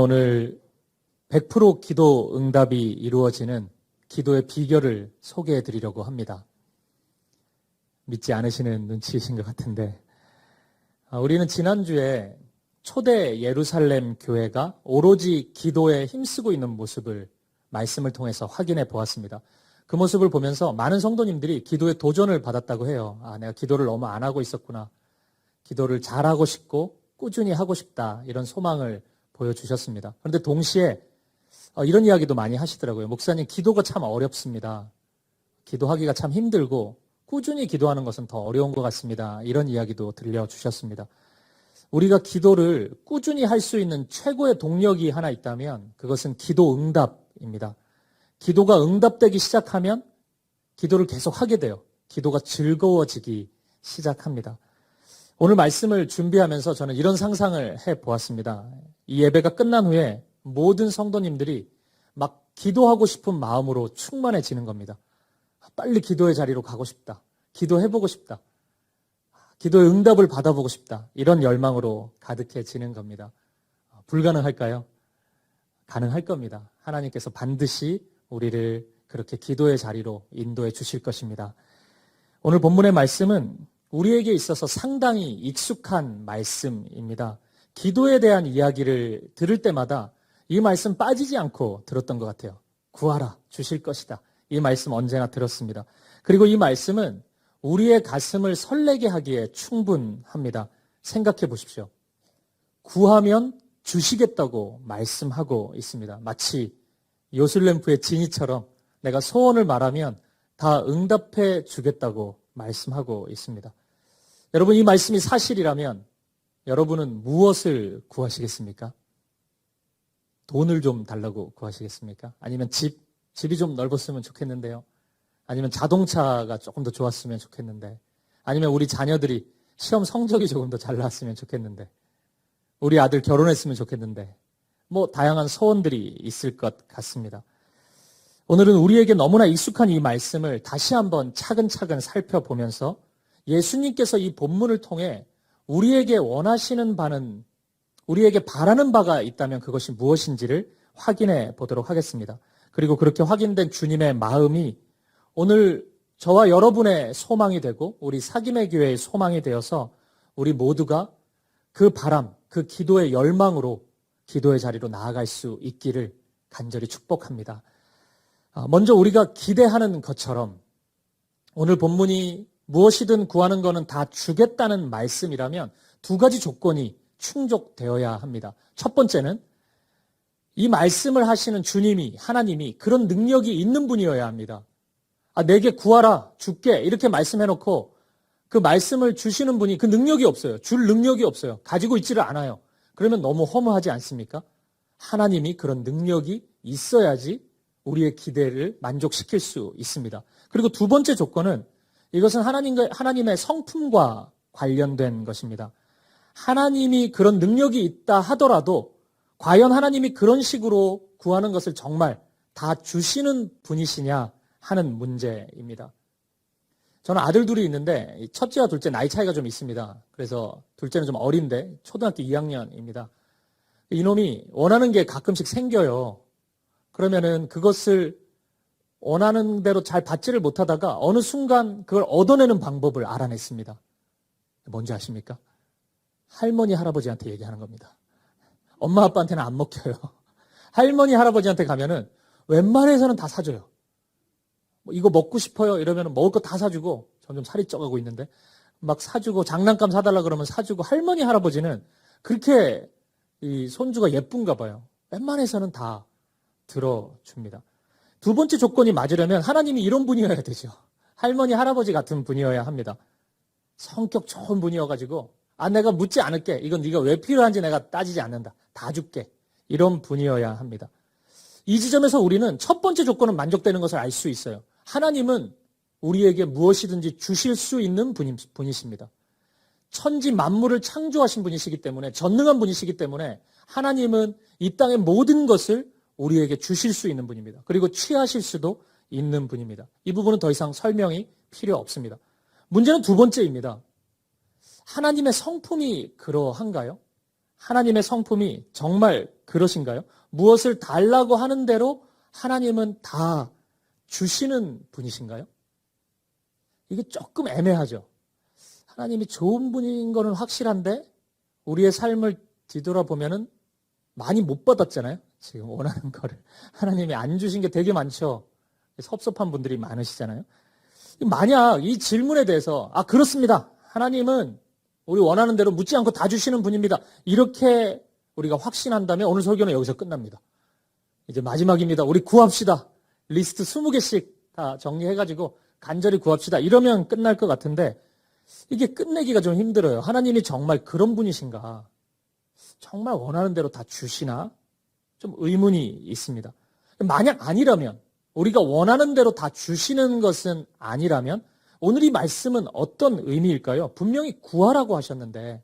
오늘 100% 기도 응답이 이루어지는 기도의 비결을 소개해 드리려고 합니다. 믿지 않으시는 눈치이신 것 같은데, 우리는 지난주에 초대 예루살렘 교회가 오로지 기도에 힘쓰고 있는 모습을 말씀을 통해서 확인해 보았습니다. 그 모습을 보면서 많은 성도님들이 기도에 도전을 받았다고 해요. 내가 기도를 너무 안 하고 있었구나. 기도를 잘하고 싶고 꾸준히 하고 싶다. 이런 소망을 보여주셨습니다. 그런데 동시에 이런 이야기도 많이 하시더라고요. 목사님, 기도가 참 어렵습니다. 기도하기가 참 힘들고 꾸준히 기도하는 것은 더 어려운 것 같습니다. 이런 이야기도 들려주셨습니다. 우리가 기도를 꾸준히 할 수 있는 최고의 동력이 하나 있다면 그것은 기도 응답입니다. 기도가 응답되기 시작하면 기도를 계속 하게 돼요. 기도가 즐거워지기 시작합니다. 오늘 말씀을 준비하면서 저는 이런 상상을 해보았습니다. 이 예배가 끝난 후에 모든 성도님들이 막 기도하고 싶은 마음으로 충만해지는 겁니다. 빨리 기도의 자리로 가고 싶다. 기도해보고 싶다. 기도의 응답을 받아보고 싶다. 이런 열망으로 가득해지는 겁니다. 불가능할까요? 가능할 겁니다. 하나님께서 반드시 우리를 그렇게 기도의 자리로 인도해 주실 것입니다. 오늘 본문의 말씀은 우리에게 있어서 상당히 익숙한 말씀입니다. 기도에 대한 이야기를 들을 때마다 이 말씀 빠지지 않고 들었던 것 같아요. 구하라, 주실 것이다. 이 말씀 언제나 들었습니다. 그리고 이 말씀은 우리의 가슴을 설레게 하기에 충분합니다. 생각해 보십시오. 구하면 주시겠다고 말씀하고 있습니다. 마치 요술램프의 지니처럼 내가 소원을 말하면 다 응답해 주겠다고 말씀하고 있습니다. 여러분, 이 말씀이 사실이라면 여러분은 무엇을 구하시겠습니까? 돈을 좀 달라고 구하시겠습니까? 아니면 집이 좀 넓었으면 좋겠는데요. 아니면 자동차가 조금 더 좋았으면 좋겠는데, 아니면 우리 자녀들이 시험 성적이 조금 더 잘 나왔으면 좋겠는데, 우리 아들 결혼했으면 좋겠는데, 다양한 소원들이 있을 것 같습니다. 오늘은 우리에게 너무나 익숙한 이 말씀을 다시 한번 차근차근 살펴보면서 예수님께서 이 본문을 통해 우리에게 원하시는 바는, 우리에게 바라는 바가 있다면 그것이 무엇인지를 확인해 보도록 하겠습니다. 그리고 그렇게 확인된 주님의 마음이 오늘 저와 여러분의 소망이 되고 우리 사김의 교회의 소망이 되어서 우리 모두가 그 바람, 그 기도의 열망으로 기도의 자리로 나아갈 수 있기를 간절히 축복합니다. 먼저 우리가 기대하는 것처럼 오늘 본문이 무엇이든 구하는 것은 다 주겠다는 말씀이라면 두 가지 조건이 충족되어야 합니다. 첫 번째는 이 말씀을 하시는 주님이, 하나님이 그런 능력이 있는 분이어야 합니다. 내게 구하라, 줄게 이렇게 말씀해놓고 그 말씀을 주시는 분이 그 능력이 없어요. 줄 능력이 없어요. 가지고 있지를 않아요. 그러면 너무 허무하지 않습니까? 하나님이 그런 능력이 있어야지 우리의 기대를 만족시킬 수 있습니다. 그리고 두 번째 조건은 이것은 하나님의 성품과 관련된 것입니다. 하나님이 그런 능력이 있다 하더라도 과연 하나님이 그런 식으로 구하는 것을 정말 다 주시는 분이시냐 하는 문제입니다. 저는 아들 둘이 있는데 첫째와 둘째 나이 차이가 좀 있습니다. 그래서 둘째는 좀 어린데 초등학교 2학년입니다. 이놈이 원하는 게 가끔씩 생겨요. 그러면은 그것을 원하는 대로 잘 받지를 못하다가 어느 순간 그걸 얻어내는 방법을 알아냈습니다. 뭔지 아십니까? 할머니, 할아버지한테 얘기하는 겁니다. 엄마, 아빠한테는 안 먹혀요. 할머니, 할아버지한테 가면은 웬만해서는 다 사줘요. 이거 먹고 싶어요 이러면 먹을 거 다 사주고, 점점 살이 쪄가고 있는데 막 사주고, 장난감 사달라 그러면 사주고, 할머니, 할아버지는 그렇게 이 손주가 예쁜가 봐요. 웬만해서는 다 들어줍니다. 두 번째 조건이 맞으려면 하나님이 이런 분이어야 되죠. 할머니, 할아버지 같은 분이어야 합니다. 성격 좋은 분이어가지고 내가 묻지 않을게. 이건 네가 왜 필요한지 내가 따지지 않는다. 다 줄게. 이런 분이어야 합니다. 이 지점에서 우리는 첫 번째 조건은 만족되는 것을 알 수 있어요. 하나님은 우리에게 무엇이든지 주실 수 있는 분이십니다. 천지 만물을 창조하신 분이시기 때문에, 전능한 분이시기 때문에 하나님은 이 땅의 모든 것을 우리에게 주실 수 있는 분입니다. 그리고 취하실 수도 있는 분입니다. 이 부분은 더 이상 설명이 필요 없습니다. 문제는 두 번째입니다. 하나님의 성품이 그러한가요? 하나님의 성품이 정말 그러신가요? 무엇을 달라고 하는 대로 하나님은 다 주시는 분이신가요? 이게 조금 애매하죠. 하나님이 좋은 분인 거는 확실한데 우리의 삶을 뒤돌아보면은 많이 못 받았잖아요. 지금 원하는 거를. 하나님이 안 주신 게 되게 많죠. 섭섭한 분들이 많으시잖아요. 만약 이 질문에 대해서 그렇습니다. 하나님은 우리 원하는 대로 묻지 않고 다 주시는 분입니다. 이렇게 우리가 확신한다면 오늘 설교는 여기서 끝납니다. 이제 마지막입니다. 우리 구합시다. 리스트 20개씩 다 정리해가지고 간절히 구합시다. 이러면 끝날 것 같은데 이게 끝내기가 좀 힘들어요. 하나님이 정말 그런 분이신가? 정말 원하는 대로 다 주시나? 좀 의문이 있습니다. 만약 아니라면, 우리가 원하는 대로 다 주시는 것은 아니라면 오늘 이 말씀은 어떤 의미일까요? 분명히 구하라고 하셨는데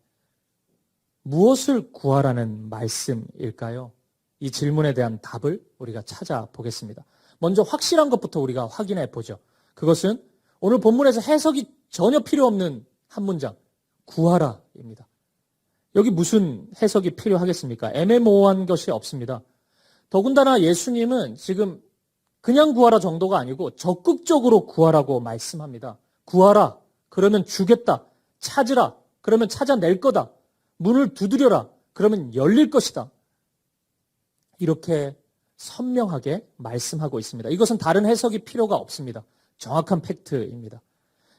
무엇을 구하라는 말씀일까요? 이 질문에 대한 답을 우리가 찾아보겠습니다. 먼저 확실한 것부터 우리가 확인해 보죠. 그것은 오늘 본문에서 해석이 전혀 필요 없는 한 문장, 구하라입니다. 여기 무슨 해석이 필요하겠습니까? 애매모호한 것이 없습니다. 더군다나 예수님은 지금 그냥 구하라 정도가 아니고 적극적으로 구하라고 말씀합니다. 구하라, 그러면 주겠다. 찾으라, 그러면 찾아낼 거다. 문을 두드려라, 그러면 열릴 것이다. 이렇게 선명하게 말씀하고 있습니다. 이것은 다른 해석이 필요가 없습니다. 정확한 팩트입니다.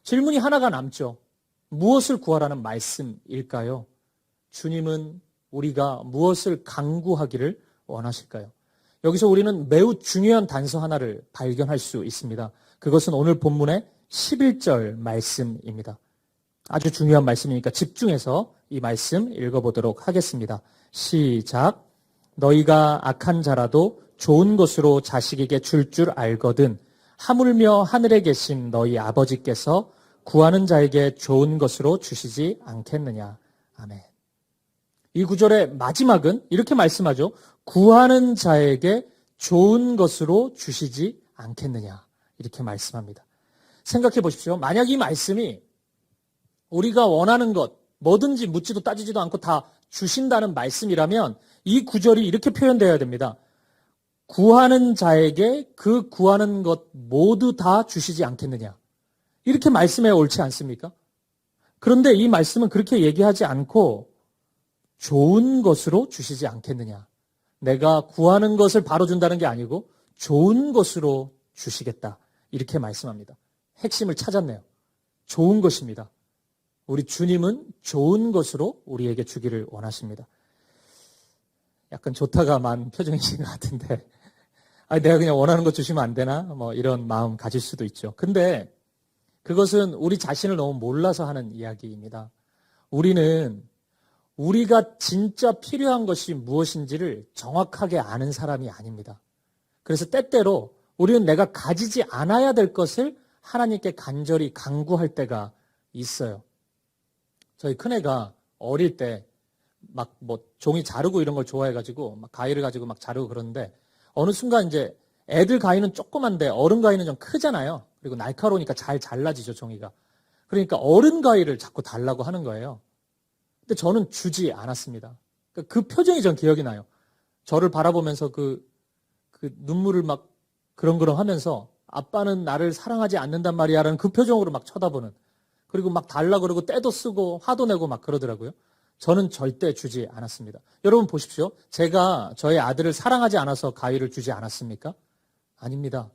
질문이 하나가 남죠. 무엇을 구하라는 말씀일까요? 주님은 우리가 무엇을 간구하기를 원하실까요? 여기서 우리는 매우 중요한 단서 하나를 발견할 수 있습니다. 그것은 오늘 본문의 11절 말씀입니다. 아주 중요한 말씀이니까 집중해서 이 말씀 읽어보도록 하겠습니다. 시작. 너희가 악한 자라도 좋은 것으로 자식에게 줄 알거든 하물며 하늘에 계신 너희 아버지께서 구하는 자에게 좋은 것으로 주시지 않겠느냐. 아멘. 이 구절의 마지막은 이렇게 말씀하죠. 구하는 자에게 좋은 것으로 주시지 않겠느냐. 이렇게 말씀합니다. 생각해 보십시오. 만약 이 말씀이 우리가 원하는 것, 뭐든지 묻지도 따지지도 않고 다 주신다는 말씀이라면 이 구절이 이렇게 표현되어야 됩니다. 구하는 자에게 그 구하는 것 모두 다 주시지 않겠느냐. 이렇게 말씀해 옳지 않습니까? 그런데 이 말씀은 그렇게 얘기하지 않고 좋은 것으로 주시지 않겠느냐. 내가 구하는 것을 바로 준다는 게 아니고 좋은 것으로 주시겠다. 이렇게 말씀합니다. 핵심을 찾았네요. 좋은 것입니다. 우리 주님은 좋은 것으로 우리에게 주기를 원하십니다. 약간 좋다가 만 표정이신 것 같은데 내가 그냥 원하는 것 주시면 안 되나? 뭐 이런 마음 가질 수도 있죠. 근데 그것은 우리 자신을 너무 몰라서 하는 이야기입니다. 우리는 우리가 진짜 필요한 것이 무엇인지를 정확하게 아는 사람이 아닙니다. 그래서 때때로 우리는 내가 가지지 않아야 될 것을 하나님께 간절히 간구할 때가 있어요. 저희 큰애가 어릴 때 막 뭐 종이 자르고 이런 걸 좋아해가지고 막 가위를 가지고 막 자르고 그러는데 어느 순간 이제 애들 가위는 조그만데 어른 가위는 좀 크잖아요. 그리고 날카로우니까 잘 잘라지죠, 종이가. 그러니까 어른 가위를 자꾸 달라고 하는 거예요. 근데 저는 주지 않았습니다. 그 표정이 전 기억이 나요. 저를 바라보면서 그 눈물을 막 그렁그렁 하면서 아빠는 나를 사랑하지 않는단 말이야 라는 그 표정으로 막 쳐다보는. 그리고 막 달라 그러고 때도 쓰고 화도 내고 막 그러더라고요. 저는 절대 주지 않았습니다. 여러분 보십시오. 제가 저의 아들을 사랑하지 않아서 가위를 주지 않았습니까? 아닙니다.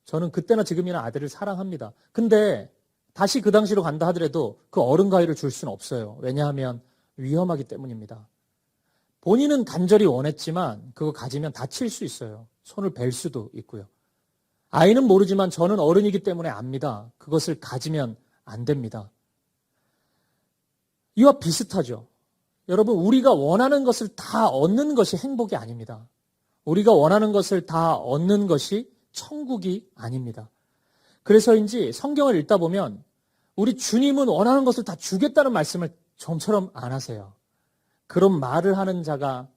저는 그때나 지금이나 아들을 사랑합니다. 근데 다시 그 당시로 간다 하더라도 그 어른 가위를 줄 수는 없어요. 왜냐하면 위험하기 때문입니다. 본인은 간절히 원했지만 그거 가지면 다칠 수 있어요. 손을 벨 수도 있고요. 아이는 모르지만 저는 어른이기 때문에 압니다. 그것을 가지면 안 됩니다. 이와 비슷하죠. 여러분, 우리가 원하는 것을 다 얻는 것이 행복이 아닙니다. 우리가 원하는 것을 다 얻는 것이 천국이 아닙니다. 그래서인지 성경을 읽다 보면 우리 주님은 원하는 것을 다 주겠다는 말씀을 좀처럼 안 하세요. 그런 말을 하는 자가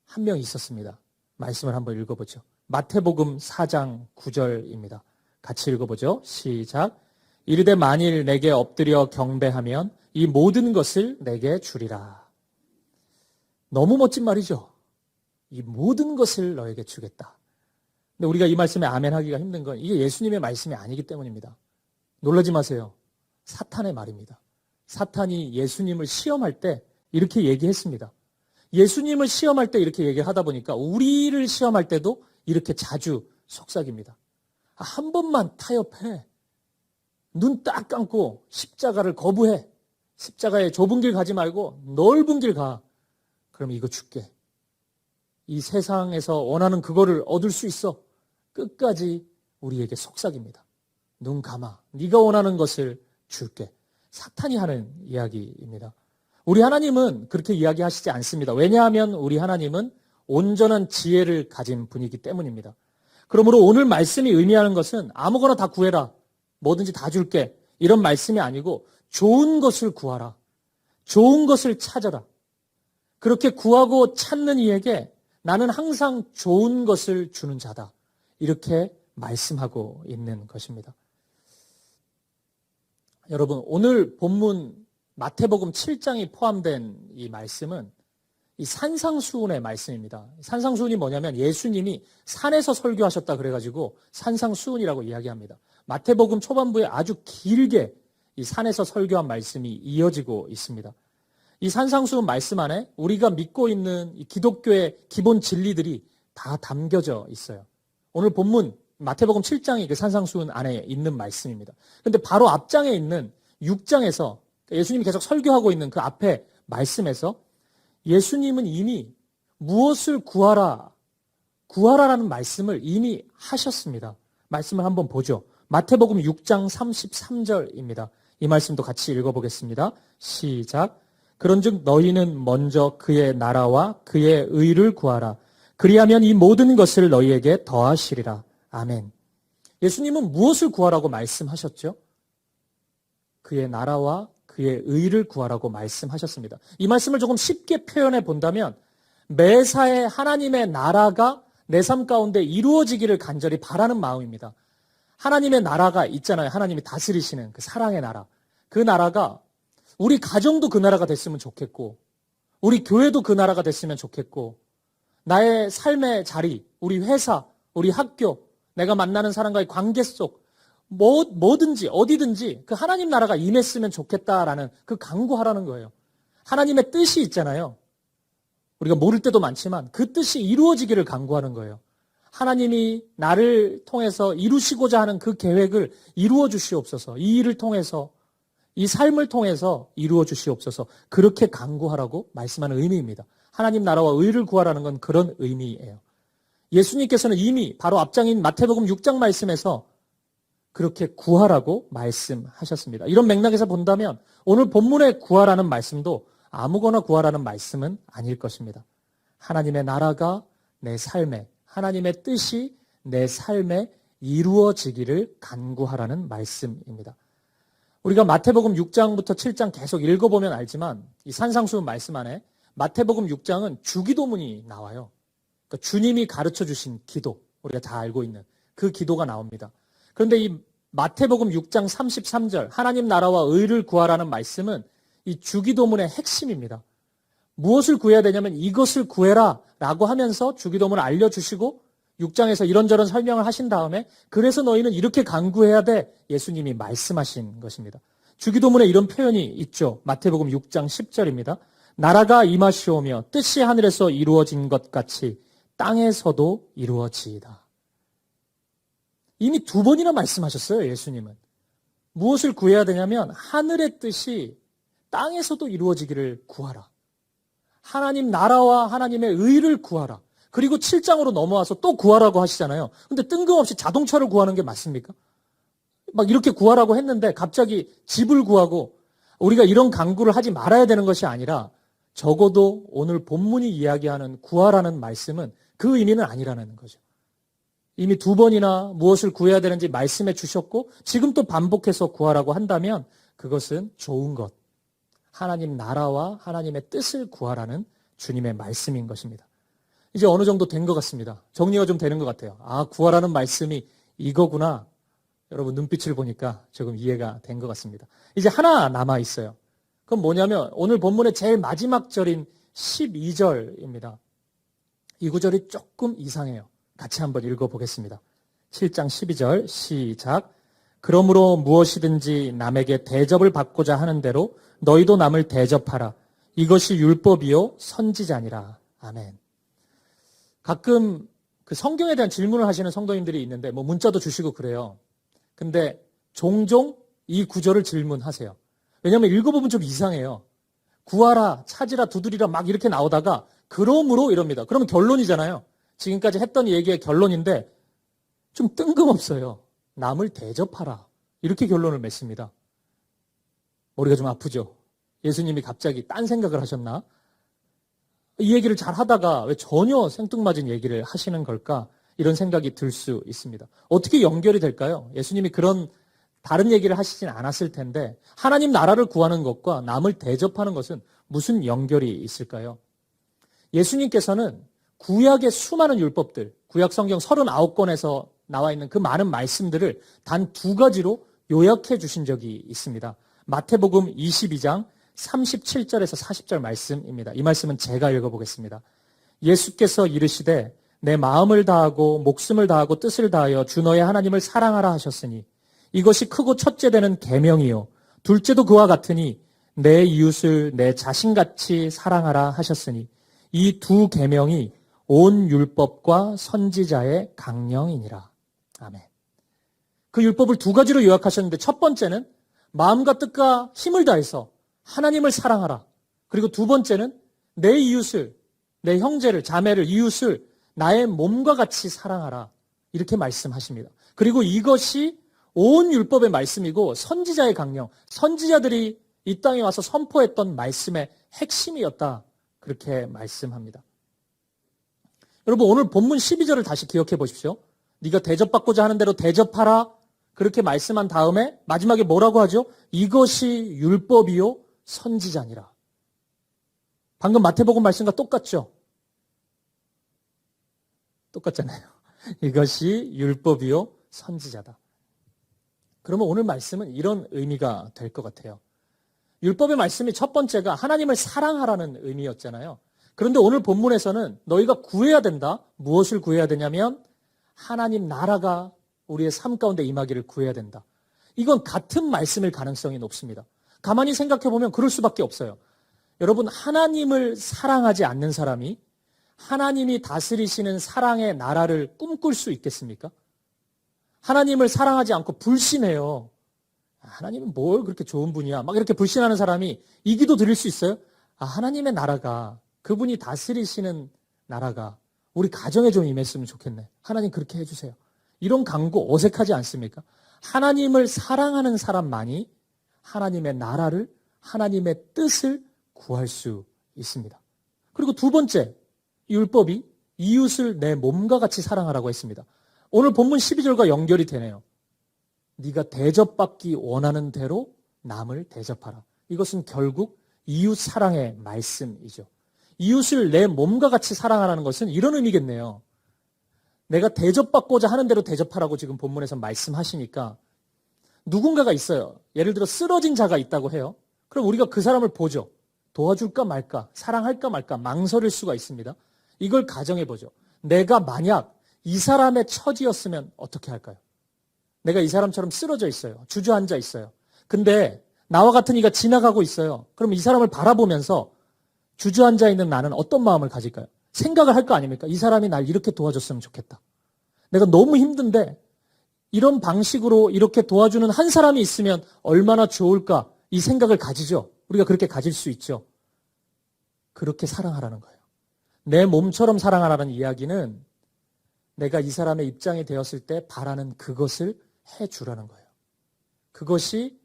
한 명 있었습니다. 말씀을 한번 읽어보죠. 마태복음 4장 9절입니다. 같이 읽어보죠. 시작. 이르되 만일 내게 엎드려 경배하면 이 모든 것을 내게 주리라. 너무 멋진 말이죠. 이 모든 것을 너에게 주겠다. 근데 우리가 이 말씀에 아멘 하기가 힘든 건 이게 예수님의 말씀이 아니기 때문입니다. 놀라지 마세요. 사탄의 말입니다. 사탄이 예수님을 시험할 때 이렇게 얘기했습니다. 예수님을 시험할 때 이렇게 얘기하다 보니까 우리를 시험할 때도 이렇게 자주 속삭입니다. 한 번만 타협해. 눈 딱 감고 십자가를 거부해. 십자가에 좁은 길 가지 말고 넓은 길 가. 그럼 이거 줄게. 이 세상에서 원하는 그거를 얻을 수 있어. 끝까지 우리에게 속삭입니다. 눈 감아. 네가 원하는 것을 줄게. 사탄이 하는 이야기입니다. 우리 하나님은 그렇게 이야기하시지 않습니다. 왜냐하면 우리 하나님은 온전한 지혜를 가진 분이기 때문입니다. 그러므로 오늘 말씀이 의미하는 것은 아무거나 다 구해라. 뭐든지 다 줄게. 이런 말씀이 아니고 좋은 것을 구하라. 좋은 것을 찾아라. 그렇게 구하고 찾는 이에게 나는 항상 좋은 것을 주는 자다. 이렇게 말씀하고 있는 것입니다. 여러분, 오늘 본문 마태복음 7장이 포함된 이 말씀은 이 산상수훈의 말씀입니다. 산상수훈이 뭐냐면 예수님이 산에서 설교하셨다 그래가지고 산상수훈이라고 이야기합니다. 마태복음 초반부에 아주 길게 이 산에서 설교한 말씀이 이어지고 있습니다. 이 산상수훈 말씀 안에 우리가 믿고 있는 이 기독교의 기본 진리들이 다 담겨져 있어요. 오늘 본문 마태복음 7장이 그 산상수훈 안에 있는 말씀입니다. 그런데 바로 앞장에 있는 6장에서 예수님이 계속 설교하고 있는 그 앞에 말씀에서 예수님은 이미 무엇을 구하라라는 말씀을 이미 하셨습니다. 말씀을 한번 보죠. 마태복음 6장 33절입니다. 이 말씀도 같이 읽어보겠습니다. 시작. 그런즉 너희는 먼저 그의 나라와 그의 의를 구하라. 그리하면 이 모든 것을 너희에게 더하시리라. 아멘. 예수님은 무엇을 구하라고 말씀하셨죠? 그의 나라와 그의 의를 구하라고 말씀하셨습니다. 이 말씀을 조금 쉽게 표현해 본다면 매사에 하나님의 나라가 내 삶 가운데 이루어지기를 간절히 바라는 마음입니다. 하나님의 나라가 있잖아요. 하나님이 다스리시는 그 사랑의 나라. 그 나라가 우리 가정도 그 나라가 됐으면 좋겠고 우리 교회도 그 나라가 됐으면 좋겠고 나의 삶의 자리, 우리 회사, 우리 학교, 내가 만나는 사람과의 관계 속 뭐든지 어디든지 그 하나님 나라가 임했으면 좋겠다라는 그 간구하라는 거예요. 하나님의 뜻이 있잖아요. 우리가 모를 때도 많지만 그 뜻이 이루어지기를 간구하는 거예요. 하나님이 나를 통해서 이루시고자 하는 그 계획을 이루어 주시옵소서. 이 일을 통해서 이 삶을 통해서 이루어 주시옵소서. 그렇게 간구하라고 말씀하는 의미입니다. 하나님 나라와 의를 구하라는 건 그런 의미예요. 예수님께서는 이미 바로 앞장인 마태복음 6장 말씀에서 그렇게 구하라고 말씀하셨습니다. 이런 맥락에서 본다면 오늘 본문에 구하라는 말씀도 아무거나 구하라는 말씀은 아닐 것입니다. 하나님의 나라가 내 삶에, 하나님의 뜻이 내 삶에 이루어지기를 간구하라는 말씀입니다. 우리가 마태복음 6장부터 7장 계속 읽어보면 알지만 이 산상수훈 말씀 안에 마태복음 6장은 주기도문이 나와요. 그러니까 주님이 가르쳐 주신 기도, 우리가 다 알고 있는 그 기도가 나옵니다. 그런데 이 마태복음 6장 33절 하나님 나라와 의를 구하라는 말씀은 이 주기도문의 핵심입니다. 무엇을 구해야 되냐면 이것을 구해라 라고 하면서 주기도문을 알려주시고 6장에서 이런저런 설명을 하신 다음에 그래서 너희는 이렇게 간구해야 돼 예수님이 말씀하신 것입니다. 주기도문에 이런 표현이 있죠. 마태복음 6장 10절입니다. 나라가 임하시오며 뜻이 하늘에서 이루어진 것 같이 땅에서도 이루어지이다. 이미 2번이나 말씀하셨어요. 예수님은. 무엇을 구해야 되냐면 하늘의 뜻이 땅에서도 이루어지기를 구하라. 하나님 나라와 하나님의 의를 구하라. 그리고 7장으로 넘어와서 또 구하라고 하시잖아요. 근데 뜬금없이 자동차를 구하는 게 맞습니까? 막 이렇게 구하라고 했는데 갑자기 집을 구하고 우리가 이런 간구를 하지 말아야 되는 것이 아니라 적어도 오늘 본문이 이야기하는 구하라는 말씀은 그 의미는 아니라는 거죠. 이미 2번이나 무엇을 구해야 되는지 말씀해 주셨고 지금 또 반복해서 구하라고 한다면 그것은 좋은 것, 하나님 나라와 하나님의 뜻을 구하라는 주님의 말씀인 것입니다. 이제 어느 정도 된 것 같습니다. 정리가 좀 되는 것 같아요. 아, 구하라는 말씀이 이거구나. 여러분 눈빛을 보니까 조금 이해가 된 것 같습니다. 이제 하나 남아 있어요. 그건 뭐냐면 오늘 본문의 제일 마지막 절인 12절입니다. 이 구절이 조금 이상해요. 같이 한번 읽어보겠습니다. 7장 12절 시작. 그러므로 무엇이든지 남에게 대접을 받고자 하는 대로 너희도 남을 대접하라. 이것이 율법이요 선지자니라. 아멘. 가끔 그 성경에 대한 질문을 하시는 성도님들이 있는데 뭐 문자도 주시고 그래요. 근데 종종 이 구절을 질문하세요. 왜냐하면 읽어보면 좀 이상해요. 구하라, 찾으라, 두드리라 막 이렇게 나오다가 그러므로 이럽니다. 그러면 결론이잖아요. 지금까지 했던 얘기의 결론인데 좀 뜬금없어요. 남을 대접하라. 이렇게 결론을 맺습니다. 머리가 좀 아프죠? 예수님이 갑자기 딴 생각을 하셨나? 이 얘기를 잘 하다가 왜 전혀 생뚱맞은 얘기를 하시는 걸까? 이런 생각이 들 수 있습니다. 어떻게 연결이 될까요? 예수님이 그런 다른 얘기를 하시진 않았을 텐데 하나님 나라를 구하는 것과 남을 대접하는 것은 무슨 연결이 있을까요? 예수님께서는 구약의 수많은 율법들, 구약 성경 39권에서 나와 있는 그 많은 말씀들을 단 두 가지로 요약해 주신 적이 있습니다. 마태복음 22장 37절에서 40절 말씀입니다. 이 말씀은 제가 읽어보겠습니다. 예수께서 이르시되 내 마음을 다하고 목숨을 다하고 뜻을 다하여 주 너의 하나님을 사랑하라 하셨으니 이것이 크고 첫째 되는 계명이요 둘째도 그와 같으니 내 이웃을 내 자신같이 사랑하라 하셨으니 이 두 계명이 온 율법과 선지자의 강령이니라. 아멘. 그 율법을 두 가지로 요약하셨는데 첫 번째는 마음과 뜻과 힘을 다해서 하나님을 사랑하라. 그리고 두 번째는 내 이웃을, 내 형제를, 자매를, 이웃을 나의 몸과 같이 사랑하라. 이렇게 말씀하십니다. 그리고 이것이 온 율법의 말씀이고 선지자의 강령, 선지자들이 이 땅에 와서 선포했던 말씀의 핵심이었다. 그렇게 말씀합니다. 여러분 오늘 본문 12절을 다시 기억해 보십시오. 네가 대접받고자 하는 대로 대접하라. 그렇게 말씀한 다음에 마지막에 뭐라고 하죠? 이것이 율법이요 선지자니라. 방금 마태복음 말씀과 똑같죠? 똑같잖아요. 이것이 율법이요 선지자다. 그러면 오늘 말씀은 이런 의미가 될 것 같아요. 율법의 말씀이 첫 번째가 하나님을 사랑하라는 의미였잖아요. 그런데 오늘 본문에서는 너희가 구해야 된다. 무엇을 구해야 되냐면 하나님 나라가 우리의 삶 가운데 임하기를 구해야 된다. 이건 같은 말씀일 가능성이 높습니다. 가만히 생각해 보면 그럴 수밖에 없어요. 여러분 하나님을 사랑하지 않는 사람이 하나님이 다스리시는 사랑의 나라를 꿈꿀 수 있겠습니까? 하나님을 사랑하지 않고 불신해요. 하나님은 뭘 그렇게 좋은 분이야. 막 이렇게 불신하는 사람이 이 기도 드릴 수 있어요? 하나님의 나라가 그분이 다스리시는 나라가 우리 가정에 좀 임했으면 좋겠네. 하나님 그렇게 해주세요. 이런 간구 어색하지 않습니까? 하나님을 사랑하는 사람만이 하나님의 나라를, 하나님의 뜻을 구할 수 있습니다. 그리고 두 번째, 율법이 이웃을 내 몸과 같이 사랑하라고 했습니다. 오늘 본문 12절과 연결이 되네요. 네가 대접받기 원하는 대로 남을 대접하라. 이것은 결국 이웃 사랑의 말씀이죠. 이웃을 내 몸과 같이 사랑하라는 것은 이런 의미겠네요. 내가 대접받고자 하는 대로 대접하라고 지금 본문에서 말씀하시니까 누군가가 있어요. 예를 들어 쓰러진 자가 있다고 해요. 그럼 우리가 그 사람을 보죠. 도와줄까 말까, 사랑할까 말까 망설일 수가 있습니다. 이걸 가정해 보죠. 내가 만약 이 사람의 처지였으면 어떻게 할까요? 내가 이 사람처럼 쓰러져 있어요. 주저앉아 있어요. 근데 나와 같은 이가 지나가고 있어요. 그럼 이 사람을 바라보면서 주저앉아 있는 나는 어떤 마음을 가질까요? 생각을 할 거 아닙니까? 이 사람이 날 이렇게 도와줬으면 좋겠다. 내가 너무 힘든데 이런 방식으로 이렇게 도와주는 한 사람이 있으면 얼마나 좋을까? 이 생각을 가지죠. 우리가 그렇게 가질 수 있죠. 그렇게 사랑하라는 거예요. 내 몸처럼 사랑하라는 이야기는 내가 이 사람의 입장이 되었을 때 바라는 그것을 해주라는 거예요. 그것이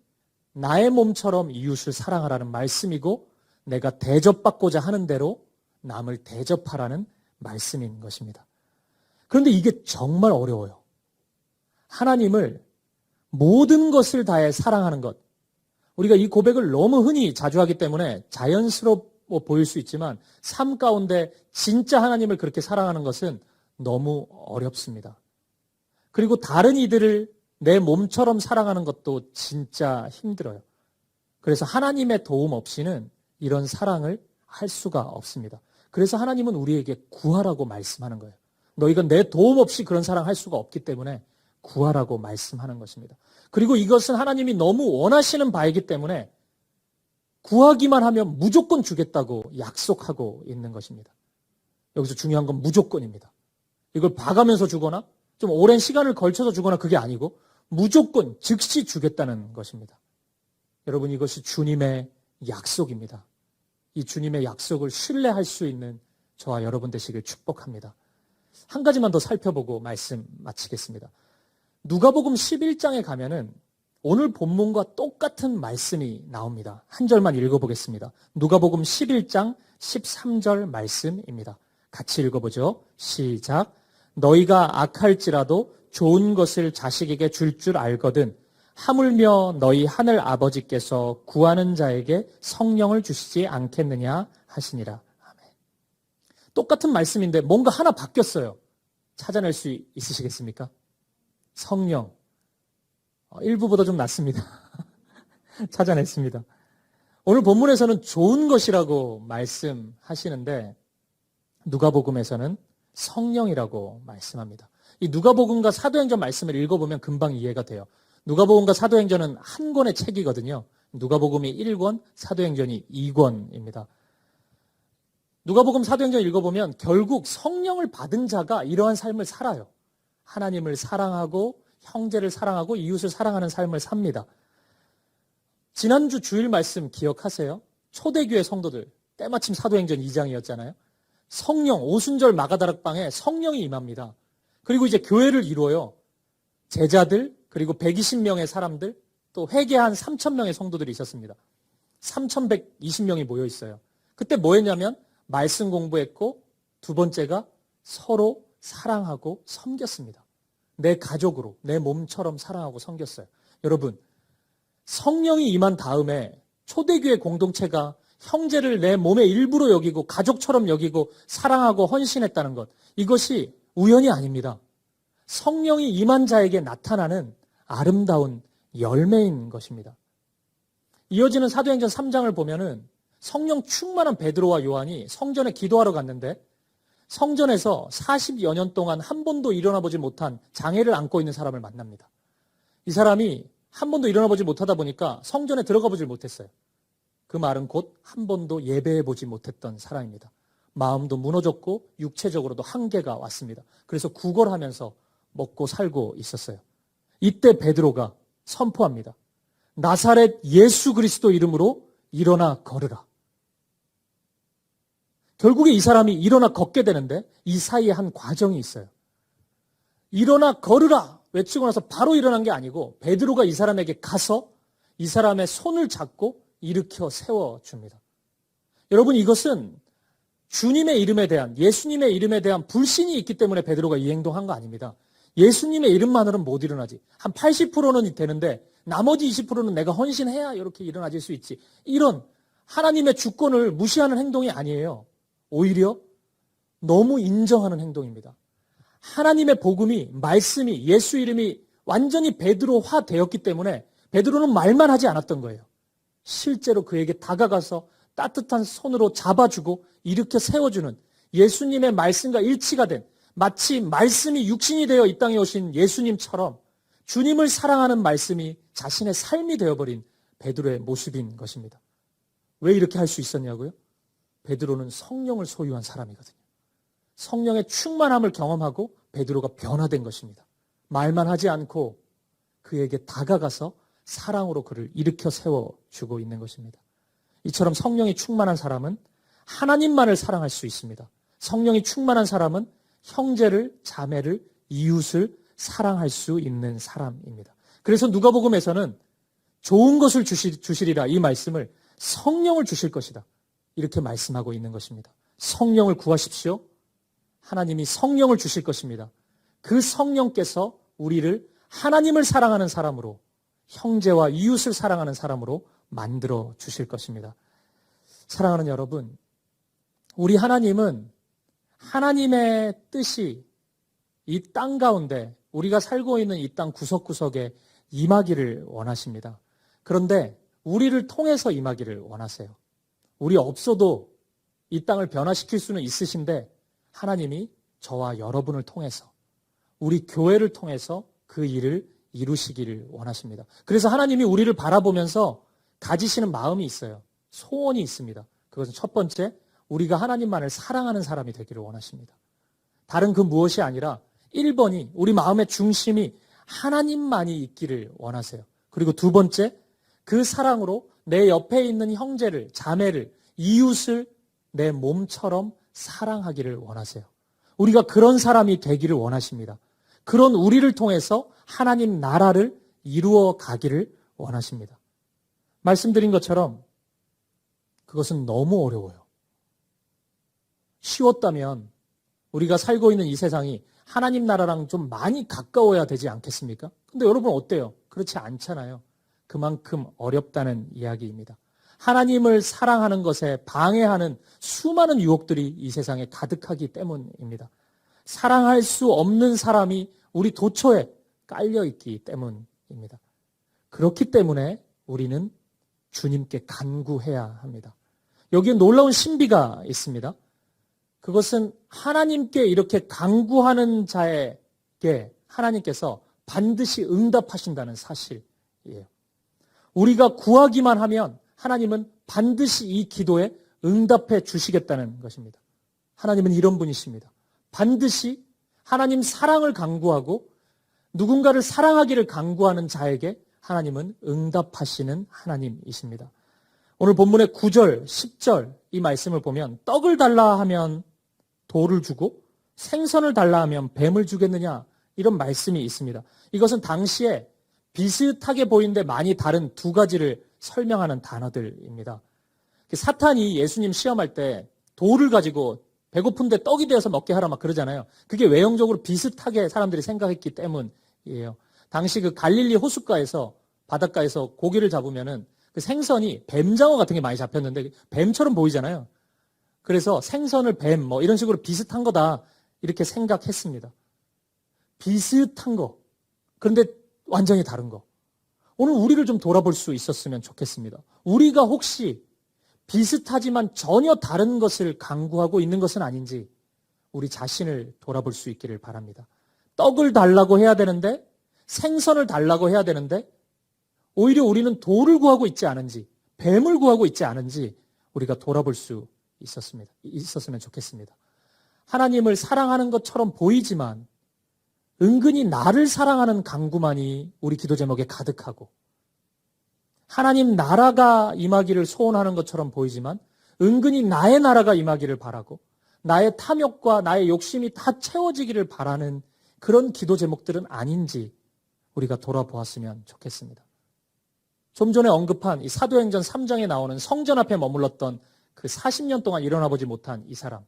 나의 몸처럼 이웃을 사랑하라는 말씀이고 내가 대접받고자 하는 대로 남을 대접하라는 말씀인 것입니다. 그런데 이게 정말 어려워요. 하나님을 모든 것을 다해 사랑하는 것. 우리가 이 고백을 너무 흔히 자주 하기 때문에 자연스러워 보일 수 있지만 삶 가운데 진짜 하나님을 그렇게 사랑하는 것은 너무 어렵습니다. 그리고 다른 이들을 내 몸처럼 사랑하는 것도 진짜 힘들어요. 그래서 하나님의 도움 없이는 이런 사랑을 할 수가 없습니다. 그래서 하나님은 우리에게 구하라고 말씀하는 거예요. 너희가 내 도움 없이 그런 사랑할 수가 없기 때문에 구하라고 말씀하는 것입니다. 그리고 이것은 하나님이 너무 원하시는 바이기 때문에 구하기만 하면 무조건 주겠다고 약속하고 있는 것입니다. 여기서 중요한 건 무조건입니다. 이걸 봐가면서 주거나 좀 오랜 시간을 걸쳐서 주거나 그게 아니고 무조건 즉시 주겠다는 것입니다. 여러분, 이것이 주님의 약속입니다. 이 주님의 약속을 신뢰할 수 있는 저와 여러분 되시길 축복합니다. 한 가지만 더 살펴보고 말씀 마치겠습니다. 누가복음 11장에 가면은 오늘 본문과 똑같은 말씀이 나옵니다. 한 절만 읽어보겠습니다. 누가복음 11장 13절 말씀입니다. 같이 읽어보죠. 시작. 너희가 악할지라도 좋은 것을 자식에게 줄 줄 알거든 하물며 너희 하늘 아버지께서 구하는 자에게 성령을 주시지 않겠느냐 하시니라. 아멘. 똑같은 말씀인데 뭔가 하나 바뀌었어요. 찾아낼 수 있으시겠습니까? 성령. 일부보다 좀 낫습니다. 찾아냈습니다. 오늘 본문에서는 좋은 것이라고 말씀하시는데 누가복음에서는 성령이라고 말씀합니다. 이 누가복음과 사도행전 말씀을 읽어보면 금방 이해가 돼요. 누가복음과 사도행전은 한 권의 책이거든요. 누가복음이 1권, 사도행전이 2권입니다. 누가복음, 사도행전 읽어보면 결국 성령을 받은 자가 이러한 삶을 살아요. 하나님을 사랑하고 형제를 사랑하고 이웃을 사랑하는 삶을 삽니다. 지난주 주일 말씀 기억하세요? 초대교회 성도들, 때마침 사도행전 2장이었잖아요. 성령, 오순절 마가다락방에 성령이 임합니다. 그리고 이제 교회를 이루어요. 제자들, 그리고 120명의 사람들, 또 회개한 3,000명의 성도들이 있었습니다. 3,120명이 모여 있어요. 그때 뭐 했냐면 말씀 공부했고 두 번째가 서로 사랑하고 섬겼습니다. 내 가족으로, 내 몸처럼 사랑하고 섬겼어요. 여러분, 성령이 임한 다음에 초대교회 공동체가 형제를 내 몸의 일부로 여기고 가족처럼 여기고 사랑하고 헌신했다는 것, 이것이 우연이 아닙니다. 성령이 임한 자에게 나타나는 아름다운 열매인 것입니다. 이어지는 사도행전 3장을 보면은 성령 충만한 베드로와 요한이 성전에 기도하러 갔는데 성전에서 40여 년 동안 한 번도 일어나 보지 못한 장애를 안고 있는 사람을 만납니다. 이 사람이 한 번도 일어나 보지 못하다 보니까 성전에 들어가 보질 못했어요. 그 말은 곧 한 번도 예배해 보지 못했던 사람입니다. 마음도 무너졌고 육체적으로도 한계가 왔습니다. 그래서 구걸하면서 먹고 살고 있었어요. 이때 베드로가 선포합니다. 나사렛 예수 그리스도 이름으로 일어나 걸으라. 결국에 이 사람이 일어나 걷게 되는데 이 사이에 한 과정이 있어요. 일어나 걸으라 외치고 나서 바로 일어난 게 아니고 베드로가 이 사람에게 가서 이 사람의 손을 잡고 일으켜 세워줍니다. 여러분, 이것은 주님의 이름에 대한, 예수님의 이름에 대한 불신이 있기 때문에 베드로가 이 행동한 거 아닙니다. 예수님의 이름만으로는 못 일어나지. 한 80%는 되는데 나머지 20%는 내가 헌신해야 이렇게 일어나질 수 있지. 이런 하나님의 주권을 무시하는 행동이 아니에요. 오히려 너무 인정하는 행동입니다. 하나님의 복음이, 말씀이, 예수 이름이 완전히 베드로화 되었기 때문에 베드로는 말만 하지 않았던 거예요. 실제로 그에게 다가가서 따뜻한 손으로 잡아주고 일으켜 세워주는 예수님의 말씀과 일치가 된, 마치 말씀이 육신이 되어 이 땅에 오신 예수님처럼 주님을 사랑하는 말씀이 자신의 삶이 되어버린 베드로의 모습인 것입니다. 왜 이렇게 할 수 있었냐고요? 베드로는 성령을 소유한 사람이거든요. 성령의 충만함을 경험하고 베드로가 변화된 것입니다. 말만 하지 않고 그에게 다가가서 사랑으로 그를 일으켜 세워주고 있는 것입니다. 이처럼 성령이 충만한 사람은 하나님만을 사랑할 수 있습니다. 성령이 충만한 사람은 형제를, 자매를, 이웃을 사랑할 수 있는 사람입니다. 그래서 누가복음에서는 좋은 것을 주시리라 이 말씀을 성령을 주실 것이다 이렇게 말씀하고 있는 것입니다. 성령을 구하십시오. 하나님이 성령을 주실 것입니다. 그 성령께서 우리를 하나님을 사랑하는 사람으로, 형제와 이웃을 사랑하는 사람으로 만들어 주실 것입니다. 사랑하는 여러분, 우리 하나님은 하나님의 뜻이 이 땅 가운데 우리가 살고 있는 이 땅 구석구석에 임하기를 원하십니다. 그런데 우리를 통해서 임하기를 원하세요. 우리 없어도 이 땅을 변화시킬 수는 있으신데 하나님이 저와 여러분을 통해서 우리 교회를 통해서 그 일을 이루시기를 원하십니다. 그래서 하나님이 우리를 바라보면서 가지시는 마음이 있어요. 소원이 있습니다. 그것은 첫 번째, 우리가 하나님만을 사랑하는 사람이 되기를 원하십니다. 다른 그 무엇이 아니라 1번이 우리 마음의 중심이 하나님만이 있기를 원하세요. 그리고 두 번째, 그 사랑으로 내 옆에 있는 형제를, 자매를, 이웃을 내 몸처럼 사랑하기를 원하세요. 우리가 그런 사람이 되기를 원하십니다. 그런 우리를 통해서 하나님 나라를 이루어 가기를 원하십니다. 말씀드린 것처럼 그것은 너무 어려워요. 쉬웠다면 우리가 살고 있는 이 세상이 하나님 나라랑 좀 많이 가까워야 되지 않겠습니까? 근데 여러분 어때요? 그렇지 않잖아요. 그만큼 어렵다는 이야기입니다. 하나님을 사랑하는 것에 방해하는 수많은 유혹들이 이 세상에 가득하기 때문입니다. 사랑할 수 없는 사람이 우리 도처에 깔려있기 때문입니다. 그렇기 때문에 우리는 주님께 간구해야 합니다. 여기에 놀라운 신비가 있습니다. 그것은 하나님께 이렇게 간구하는 자에게 하나님께서 반드시 응답하신다는 사실이에요. 우리가 구하기만 하면 하나님은 반드시 이 기도에 응답해 주시겠다는 것입니다. 하나님은 이런 분이십니다. 반드시 하나님 사랑을 간구하고 누군가를 사랑하기를 간구하는 자에게 하나님은 응답하시는 하나님이십니다. 오늘 본문의 9절, 10절 이 말씀을 보면 떡을 달라 하면 돌을 주고 생선을 달라 하면 뱀을 주겠느냐 이런 말씀이 있습니다. 이것은 당시에 비슷하게 보이는데 많이 다른 두 가지를 설명하는 단어들입니다. 사탄이 예수님 시험할 때 돌을 가지고 배고픈데 떡이 되어서 먹게 하라 막 그러잖아요. 그게 외형적으로 비슷하게 사람들이 생각했기 때문이에요. 당시 그 갈릴리 호숫가에서 바닷가에서 고기를 잡으면은 그 생선이 뱀장어 같은 게 많이 잡혔는데 뱀처럼 보이잖아요. 그래서 생선을 뱀 뭐 이런 식으로 비슷한 거다 이렇게 생각했습니다. 비슷한 거. 그런데 완전히 다른 거. 오늘 우리를 좀 돌아볼 수 있었으면 좋겠습니다. 우리가 혹시 비슷하지만 전혀 다른 것을 강구하고 있는 것은 아닌지 우리 자신을 돌아볼 수 있기를 바랍니다. 떡을 달라고 해야 되는데 생선을 달라고 해야 되는데 오히려 우리는 돌을 구하고 있지 않은지 뱀을 구하고 있지 않은지 우리가 돌아볼 수 있었으면 좋겠습니다. 하나님을 사랑하는 것처럼 보이지만 은근히 나를 사랑하는 간구만이 우리 기도 제목에 가득하고 하나님 나라가 임하기를 소원하는 것처럼 보이지만 은근히 나의 나라가 임하기를 바라고 나의 탐욕과 나의 욕심이 다 채워지기를 바라는 그런 기도 제목들은 아닌지 우리가 돌아보았으면 좋겠습니다. 좀 전에 언급한 이 사도행전 3장에 나오는 성전 앞에 머물렀던 그 40년 동안 일어나 보지 못한 이 사람.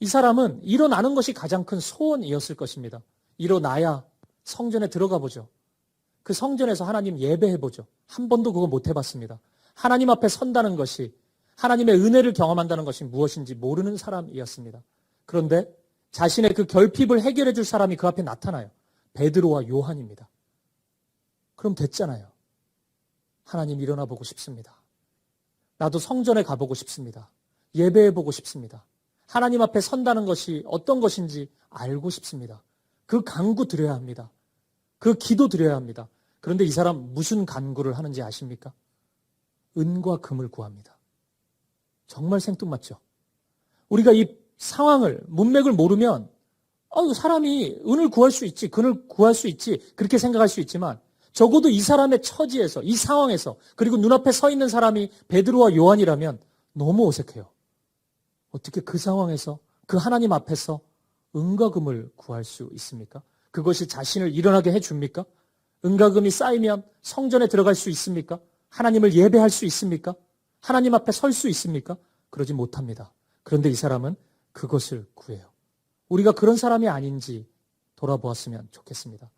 이 사람은 일어나는 것이 가장 큰 소원이었을 것입니다. 일어나야 성전에 들어가 보죠. 그 성전에서 하나님 예배해보죠. 한 번도 그거 못 해봤습니다. 하나님 앞에 선다는 것이 하나님의 은혜를 경험한다는 것이 무엇인지 모르는 사람이었습니다. 그런데 자신의 그 결핍을 해결해 줄 사람이 그 앞에 나타나요. 베드로와 요한입니다. 그럼 됐잖아요. 하나님 일어나 보고 싶습니다. 나도 성전에 가보고 싶습니다. 예배해보고 싶습니다. 하나님 앞에 선다는 것이 어떤 것인지 알고 싶습니다. 그 간구 드려야 합니다. 그 기도 드려야 합니다. 그런데 이 사람 무슨 간구를 하는지 아십니까? 은과 금을 구합니다. 정말 생뚱맞죠? 우리가 이 상황을, 문맥을 모르면 사람이 은을 구할 수 있지, 금을 구할 수 있지 그렇게 생각할 수 있지만 적어도 이 사람의 처지에서, 이 상황에서 그리고 눈앞에 서 있는 사람이 베드로와 요한이라면 너무 어색해요. 어떻게 그 상황에서 그 하나님 앞에서 은과 금을 구할 수 있습니까? 그것이 자신을 일어나게 해줍니까? 은과 금이 쌓이면 성전에 들어갈 수 있습니까? 하나님을 예배할 수 있습니까? 하나님 앞에 설 수 있습니까? 그러지 못합니다. 그런데 이 사람은 그것을 구해요. 우리가 그런 사람이 아닌지 돌아보았으면 좋겠습니다.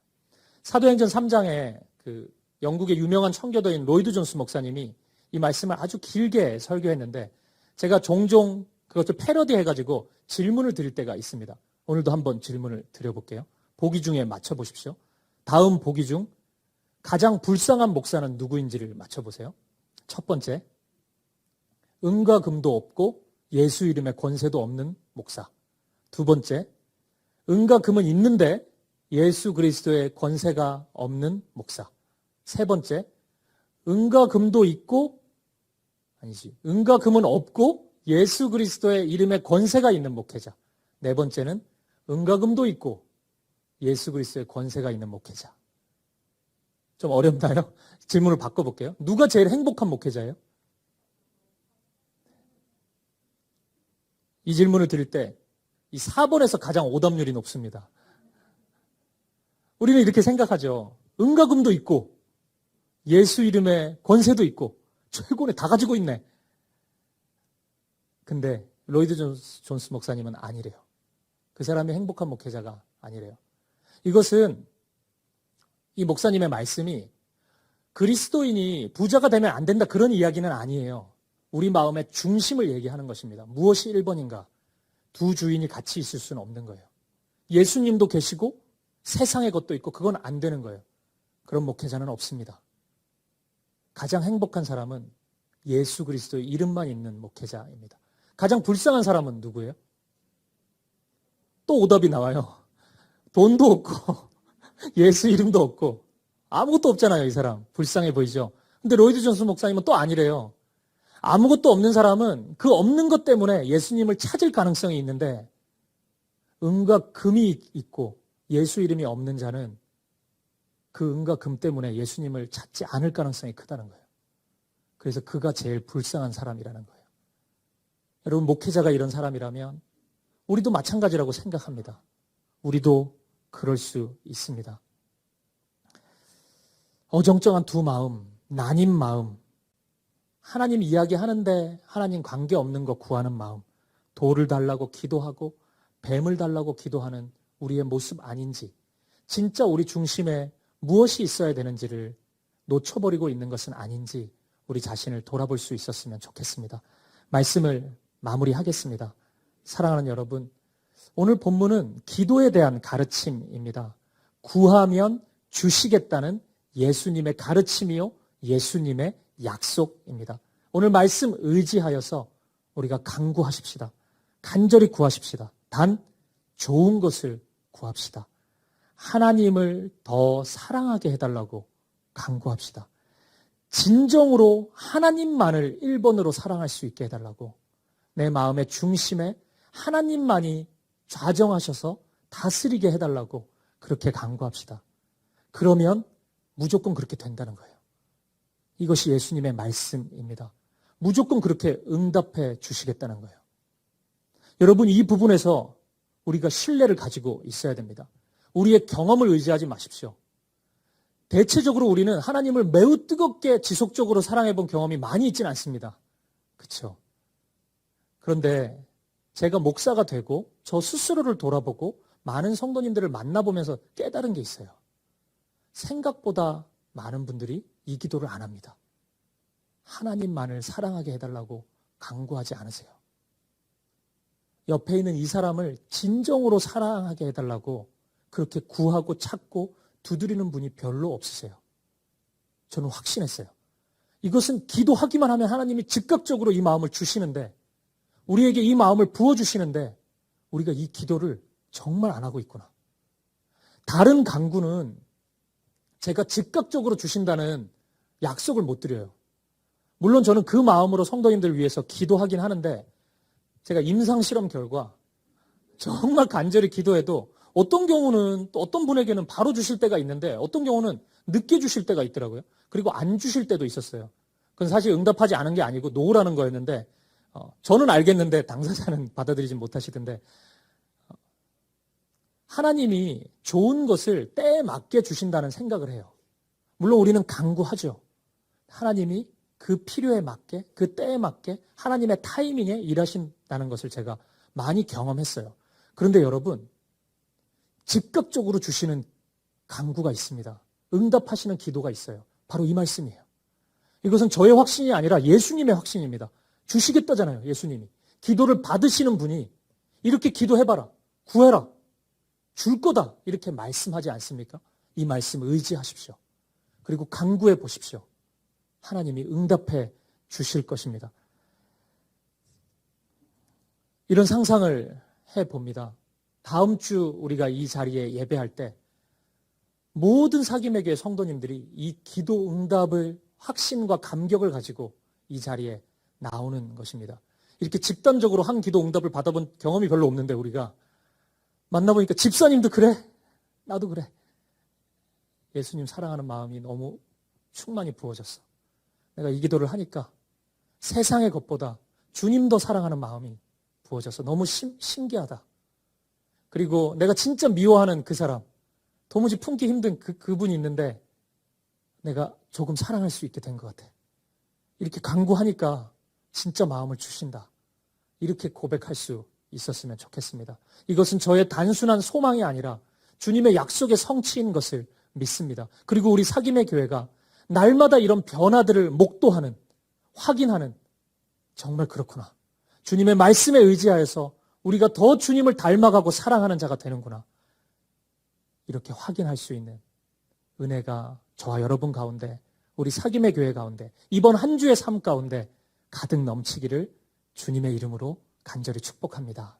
사도행전 3장에 그 영국의 유명한 청교도인 로이드 존스 목사님이 이 말씀을 아주 길게 설교했는데 제가 종종 그것을 패러디해가지고 질문을 드릴 때가 있습니다. 오늘도 한번 질문을 드려볼게요. 보기 중에 맞춰보십시오. 다음 보기 중 가장 불쌍한 목사는 누구인지를 맞춰보세요. 첫 번째, 은과 금도 없고 예수 이름의 권세도 없는 목사. 두 번째, 은과 금은 있는데 예수 그리스도의 권세가 없는 목사. 세 번째, 은과 금도 있고, 은과 금은 없고 예수 그리스도의 이름의 권세가 있는 목회자. 네 번째는 은과 금도 있고 예수 그리스도의 권세가 있는 목회자. 좀 어렵나요? 질문을 바꿔볼게요. 누가 제일 행복한 목회자예요? 이 질문을 드릴 때 이 4번에서 가장 오답률이 높습니다. 우리는 이렇게 생각하죠. 은과 금도 있고 예수 이름의 권세도 있고 최고네, 다 가지고 있네. 근데 로이드 존스 목사님은 아니래요. 그 사람이 행복한 목회자가 아니래요. 이것은 이 목사님의 말씀이 그리스도인이 부자가 되면 안 된다 그런 이야기는 아니에요. 우리 마음의 중심을 얘기하는 것입니다. 무엇이 1번인가? 두 주인이 같이 있을 수는 없는 거예요. 예수님도 계시고 세상의 것도 있고 그건 안 되는 거예요. 그런 목회자는 없습니다. 가장 행복한 사람은 예수 그리스도의 이름만 있는 목회자입니다. 가장 불쌍한 사람은 누구예요? 또 오답이 나와요. 돈도 없고 예수 이름도 없고 아무것도 없잖아요. 이 사람 불쌍해 보이죠. 근데 로이드 존스 목사님은 또 아니래요. 아무것도 없는 사람은 그 없는 것 때문에 예수님을 찾을 가능성이 있는데 은과 금이 있고 예수 이름이 없는 자는 그 은과 금 때문에 예수님을 찾지 않을 가능성이 크다는 거예요. 그래서 그가 제일 불쌍한 사람이라는 거예요. 여러분, 목회자가 이런 사람이라면 우리도 마찬가지라고 생각합니다. 우리도 그럴 수 있습니다. 어정쩡한 두 마음, 나뉜 마음, 하나님 이야기하는데 하나님 관계없는 거 구하는 마음, 돌을 달라고 기도하고 뱀을 달라고 기도하는 우리의 모습 아닌지, 진짜 우리 중심에 무엇이 있어야 되는지를 놓쳐버리고 있는 것은 아닌지 우리 자신을 돌아볼 수 있었으면 좋겠습니다. 말씀을 마무리하겠습니다. 사랑하는 여러분, 오늘 본문은 기도에 대한 가르침입니다. 구하면 주시겠다는 예수님의 가르침이요, 예수님의 약속입니다. 오늘 말씀 의지하여서 우리가 간구하십시다. 간절히 구하십시다. 단 좋은 것을 구합시다. 하나님을 더 사랑하게 해달라고 간구합시다. 진정으로 하나님만을 1번으로 사랑할 수 있게 해달라고, 내 마음의 중심에 하나님만이 좌정하셔서 다스리게 해달라고 그렇게 간구합시다. 그러면 무조건 그렇게 된다는 거예요. 이것이 예수님의 말씀입니다. 무조건 그렇게 응답해 주시겠다는 거예요. 여러분, 이 부분에서 우리가 신뢰를 가지고 있어야 됩니다. 우리의 경험을 의지하지 마십시오. 대체적으로 우리는 하나님을 매우 뜨겁게 지속적으로 사랑해 본 경험이 많이 있지는 않습니다. 그렇죠? 그런데 제가 목사가 되고 저 스스로를 돌아보고 많은 성도님들을 만나보면서 깨달은 게 있어요. 생각보다 많은 분들이 이 기도를 안 합니다. 하나님만을 사랑하게 해달라고 간구하지 않으세요. 옆에 있는 이 사람을 진정으로 사랑하게 해달라고 그렇게 구하고 찾고 두드리는 분이 별로 없으세요. 저는 확신했어요. 이것은 기도하기만 하면 하나님이 즉각적으로 이 마음을 주시는데, 우리에게 이 마음을 부어주시는데 우리가 이 기도를 정말 안 하고 있구나. 다른 간구는 제가 즉각적으로 주신다는 약속을 못 드려요. 물론 저는 그 마음으로 성도님들을 위해서 기도하긴 하는데, 제가 임상실험 결과 정말 간절히 기도해도 어떤 경우는 또 어떤 분에게는 바로 주실 때가 있는데 어떤 경우는 늦게 주실 때가 있더라고요. 그리고 안 주실 때도 있었어요. 그건 사실 응답하지 않은 게 아니고 노라는 거였는데, 저는 알겠는데 당사자는 받아들이지 못하시던데, 하나님이 좋은 것을 때에 맞게 주신다는 생각을 해요. 물론 우리는 간구하죠. 하나님이 그 필요에 맞게, 그 때에 맞게 하나님의 타이밍에 일하신다는 것을 제가 많이 경험했어요. 그런데 여러분, 즉각적으로 주시는 간구가 있습니다. 응답하시는 기도가 있어요. 바로 이 말씀이에요. 이것은 저의 확신이 아니라 예수님의 확신입니다. 주시겠다잖아요, 예수님이. 기도를 받으시는 분이 이렇게 기도해봐라, 구해라, 줄 거다, 이렇게 말씀하지 않습니까? 이 말씀 의지하십시오. 그리고 간구해 보십시오. 하나님이 응답해 주실 것입니다. 이런 상상을 해봅니다. 다음 주 우리가 이 자리에 예배할 때 모든 사귐의 교회 성도님들이 이 기도 응답을 확신과 감격을 가지고 이 자리에 나오는 것입니다. 이렇게 집단적으로 한 기도 응답을 받아본 경험이 별로 없는데 우리가 만나보니까 집사님도 그래? 나도 그래. 예수님 사랑하는 마음이 너무 충만히 부어졌어. 내가 이 기도를 하니까 세상의 것보다 주님 더 사랑하는 마음이 부어져서 너무 신기하다. 그리고 내가 진짜 미워하는 그 사람, 도무지 품기 힘든 그분이 있는데 내가 조금 사랑할 수 있게 된 것 같아. 이렇게 간구하니까 진짜 마음을 주신다. 이렇게 고백할 수 있었으면 좋겠습니다. 이것은 저의 단순한 소망이 아니라 주님의 약속의 성취인 것을 믿습니다. 그리고 우리 사귐의 교회가 날마다 이런 변화들을 목도하는, 확인하는, 정말 그렇구나. 주님의 말씀에 의지하여서 우리가 더 주님을 닮아가고 사랑하는 자가 되는구나. 이렇게 확인할 수 있는 은혜가 저와 여러분 가운데, 우리 사귐의 교회 가운데, 이번 한 주의 삶 가운데 가득 넘치기를 주님의 이름으로 간절히 축복합니다.